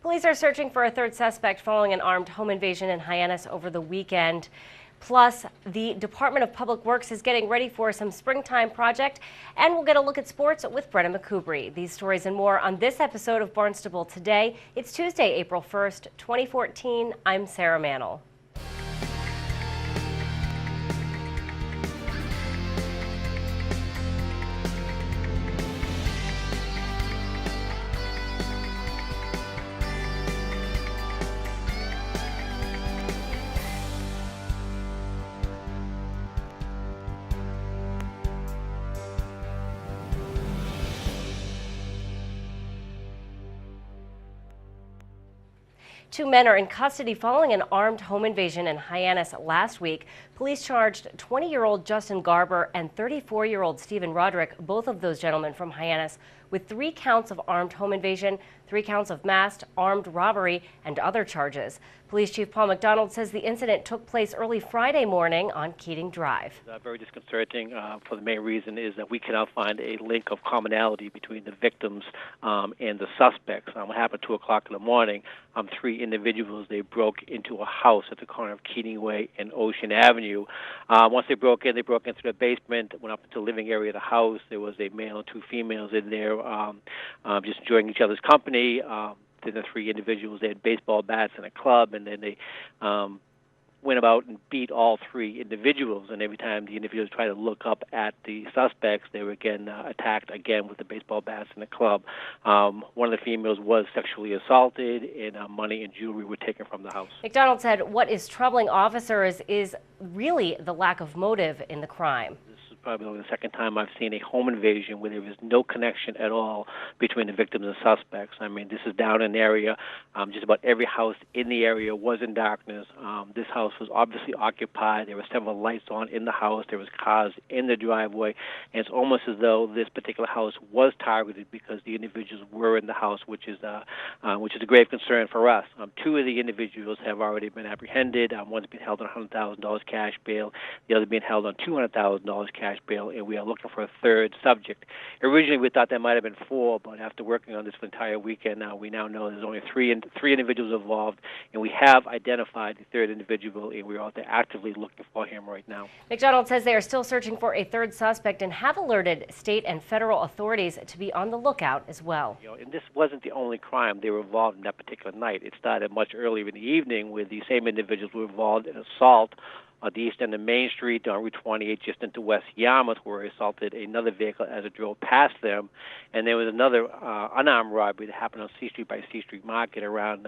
Police are searching for a third suspect following an armed home invasion in Hyannis over the weekend. Plus, the Department of Public Works is getting ready for some springtime project, and we'll get a look at sports with Brenna McCoubry. These stories and more on this episode of Barnstable Today. It's Tuesday, April 1st, 2014. I'm Sarah Mantle. Two men are in custody following an armed home invasion in Hyannis last week. Police charged 20-year-old Justin Garber and 34-year-old Stephen Roderick, both of those gentlemen from Hyannis, with 3 counts of armed home invasion, 3 counts of masked armed robbery, and other charges. Police Chief Paul McDonald says the incident took place early Friday morning on Keating Drive. Very disconcerting for the main reason is that we cannot find a link of commonality between the victims and the suspects. What happened at 2 o'clock in the morning, 3 individuals, they broke into a house at the corner of Keating Way and Ocean Avenue. Once they broke in through the basement, went up into the living area of the house. There was a male and 2 females in there just enjoying each other's company. Then the 3 individuals, they had baseball bats and a club, and then they went about and beat all 3 individuals. And every time the individuals tried to look up at the suspects, they were again attacked again with the baseball bats and the club. One of the females was sexually assaulted, and money and jewelry were taken from the house. McDonald said what is troubling officers is really the lack of motive in the crime. Probably only the second time I've seen a home invasion where there was no connection at all between the victims and suspects. I mean, this is down in an area, just about every house in the area was in darkness. This house was obviously occupied. There were several lights on in the house. There was cars in the driveway. And it's almost as though this particular house was targeted because the individuals were in the house, which is a grave concern for us. 2 of the individuals have already been apprehended. One's been held on $100,000 cash bail. The other being held on $200,000 cash bail, and we are looking for a third subject. Originally, we thought there might have been 4, but after working on this for the entire weekend, we now know there's only 3 individuals involved, and we have identified the third individual, and we're out there actively looking for him right now. McDonald says they are still searching for a third suspect and have alerted state and federal authorities to be on the lookout as well. And this wasn't the only crime they were involved in that particular night. It started much earlier in the evening where the same individuals were involved in assault at the east end of Main Street on Route 28 just into West Yarmouth, where he assaulted another vehicle as it drove past them. And there was another unarmed robbery that happened on C Street by C Street Market around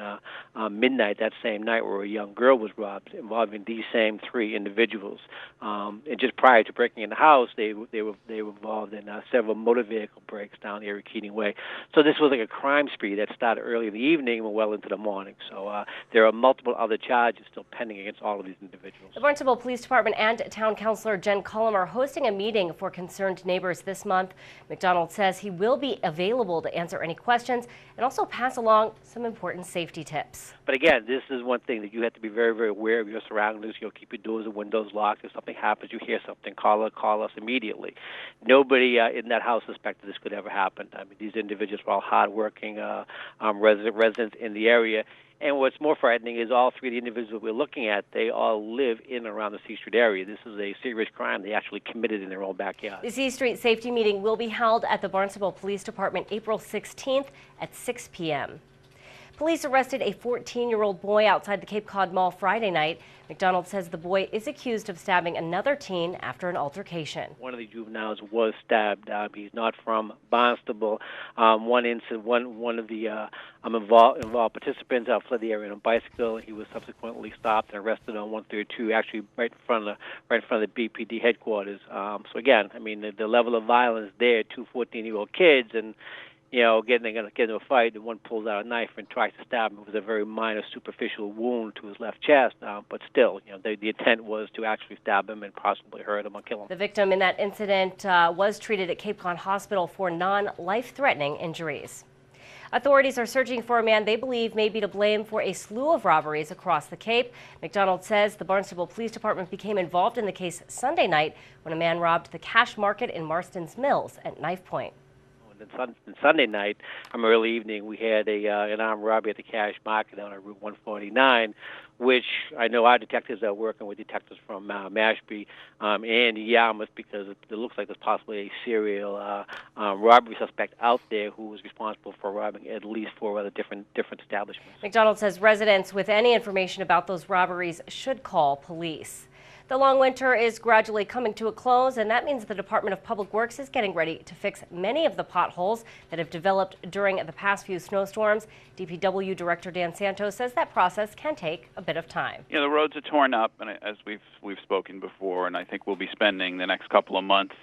midnight that same night, where a young girl was robbed, involving these same 3 individuals. And just prior to breaking in the house, they were involved in several motor vehicle breaks down the area of Keating Way. So this was like a crime spree that started early in the evening and well into the morning. So there are multiple other charges still pending against all of these individuals. The Barnstable Police Department and Town Councilor Jen Cullum are hosting a meeting for concerned neighbors this month. McDonald says he will be available to answer any questions and also pass along some important safety tips. But again, this is one thing that you have to be very, very aware of your surroundings. Keep your doors and windows locked. If something happens, you hear something, call us immediately. Nobody in that house suspected this could ever happen. I mean, these individuals were all hardworking residents in the area. And what's more frightening is all 3 of the individuals we're looking at, they all live in and around the C Street area. This is a serious crime they actually committed in their own backyard. The C Street safety meeting will be held at the Barnstable Police Department April 16th at 6 p.m. Police arrested a 14-year-old boy outside the Cape Cod Mall Friday night. McDonald says the boy is accused of stabbing another teen after an altercation. One of the juveniles was stabbed. He's not from Barnstable. One of the involved participants fled the area on a bicycle. He was subsequently stopped and arrested on 132, actually right in front of the BPD headquarters. So again, I mean, the level of violence there, 2 14-year-old kids, and they're going to get into a fight, and one pulls out a knife and tries to stab him. It was a very minor superficial wound to his left chest, but still, the intent was to actually stab him and possibly hurt him or kill him. The victim in that incident was treated at Cape Cod Hospital for non-life-threatening injuries. Authorities are searching for a man they believe may be to blame for a slew of robberies across the Cape. McDonald says the Barnstable Police Department became involved in the case Sunday night when a man robbed the Cash Market in Marston's Mills at knife point. And then Sunday night, early evening, we had an armed robbery at the Cash Market down on Route 149, which I know our detectives are working with detectives from Mashpee and Hyannis, because it looks like there's possibly a serial robbery suspect out there who was responsible for robbing at least 4 other different establishments. McDonald says residents with any information about those robberies should call police. The long winter is gradually coming to a close, and that means the Department of Public Works is getting ready to fix many of the potholes that have developed during the past few snowstorms. DPW Director Dan Santos says that process can take a bit of time. The roads are torn up, and as we've spoken before, and I think we'll be spending the next couple of months,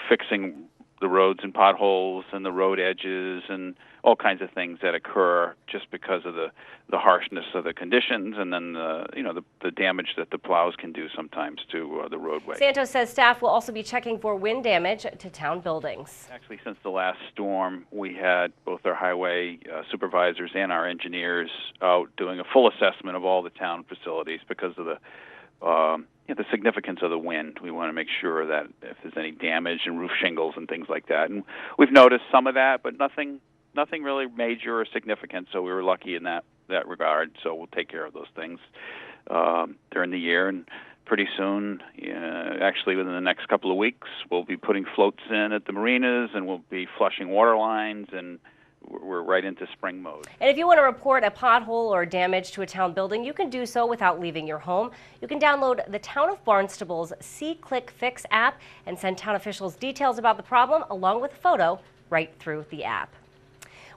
fixing the roads and potholes and the road edges and all kinds of things that occur just because of the harshness of the conditions, and then the damage that the plows can do sometimes to the roadway. Santos says staff will also be checking for wind damage to town buildings. Actually, since the last storm, we had both our highway supervisors and our engineers out doing a full assessment of all the town facilities because of the significance of the wind. We want to make sure that if there's any damage in roof shingles and things like that. And we've noticed some of that, but nothing really major or significant, so we were lucky in that regard. So we'll take care of those things during the year, and pretty soon, actually within the next couple of weeks, we'll be putting floats in at the marinas, and we'll be flushing water lines, and we're right into spring mode. And if you want to report a pothole or damage to a town building, you can do so without leaving your home. You can download the Town of Barnstable's See-Click Fix app and send town officials details about the problem along with a photo right through the app.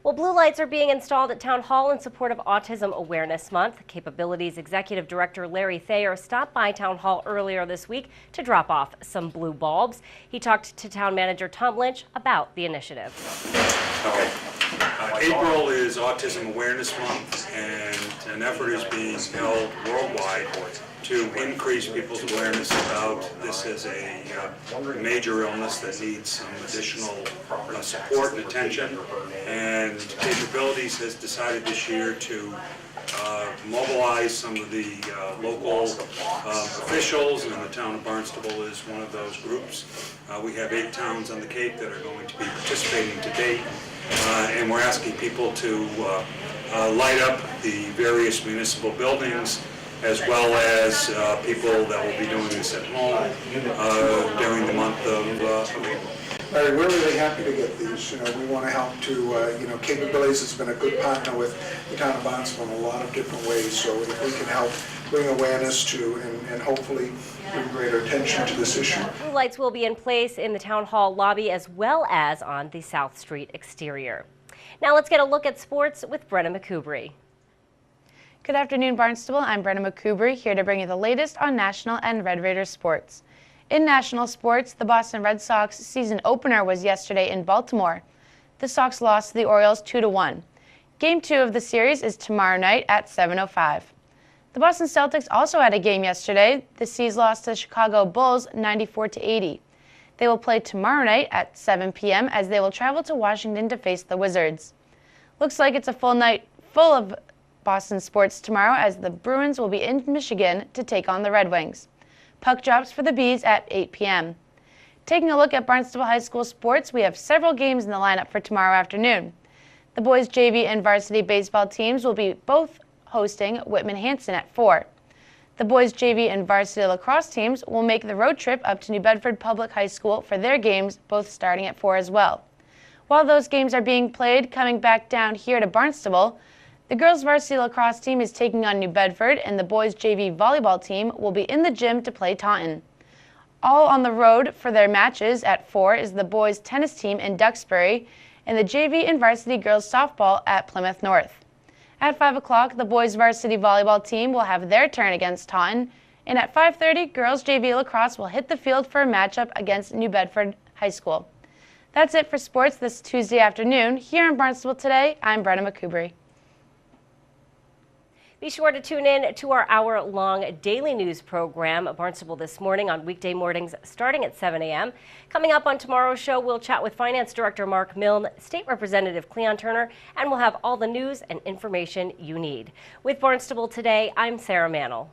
Well, blue lights are being installed at Town Hall in support of Autism Awareness Month. Capabilities Executive Director Larry Thayer stopped by Town Hall earlier this week to drop off some blue bulbs. He talked to Town Manager Tom Lynch about the initiative. Okay. April is Autism Awareness Month, and an effort is being held worldwide to increase people's awareness about this as a major illness that needs some additional support and attention. And Capabilities has decided this year to mobilize some of the local officials, and the town of Barnstable is one of those groups. We have 8 towns on the Cape that are going to be participating to date, and we're asking people to light up the various municipal buildings, as well as people that will be doing this at home during the month of April. Larry, we're really happy to get these. We want to help to, Capabilities has been a good partner with the town of Barnstable in a lot of different ways. So if we can help bring awareness to and hopefully bring greater attention to this issue. Blue lights will be in place in the Town Hall lobby as well as on the South Street exterior. Now let's get a look at sports with Brenna McCubry. Good afternoon, Barnstable. I'm Brenna McCubry, here to bring you the latest on National and Red Raiders sports. In national sports, the Boston Red Sox season opener was yesterday in Baltimore. The Sox lost to the Orioles 2-1. Game 2 of the series is tomorrow night at 7:05. The Boston Celtics also had a game yesterday. The C's lost to the Chicago Bulls 94-80. They will play tomorrow night at 7 p.m. as they will travel to Washington to face the Wizards. Looks like it's a full night full of Boston sports tomorrow, as the Bruins will be in Michigan to take on the Red Wings. Puck drops for the Bees at 8 p.m. Taking a look at Barnstable High School sports, we have several games in the lineup for tomorrow afternoon. The boys' JV and varsity baseball teams will be both hosting Whitman-Hanson at 4. The boys' JV and varsity lacrosse teams will make the road trip up to New Bedford Public High School for their games, both starting at 4 as well. While those games are being played, coming back down here to Barnstable, the girls' varsity lacrosse team is taking on New Bedford, and the boys' JV volleyball team will be in the gym to play Taunton. All on the road for their matches at 4 is the boys' tennis team in Duxbury and the JV and varsity girls' softball at Plymouth North. At 5 o'clock, the boys' varsity volleyball team will have their turn against Taunton, and at 5:30, girls' JV lacrosse will hit the field for a matchup against New Bedford High School. That's it for sports this Tuesday afternoon. Here in Barnstable Today, I'm Brenna McCubry. Be sure to tune in to our hour-long daily news program, Barnstable This Morning, on weekday mornings starting at 7 a.m. Coming up on tomorrow's show, we'll chat with Finance Director Mark Milne, State Representative Cleon Turner, and we'll have all the news and information you need. With Barnstable Today, I'm Sarah Mannel.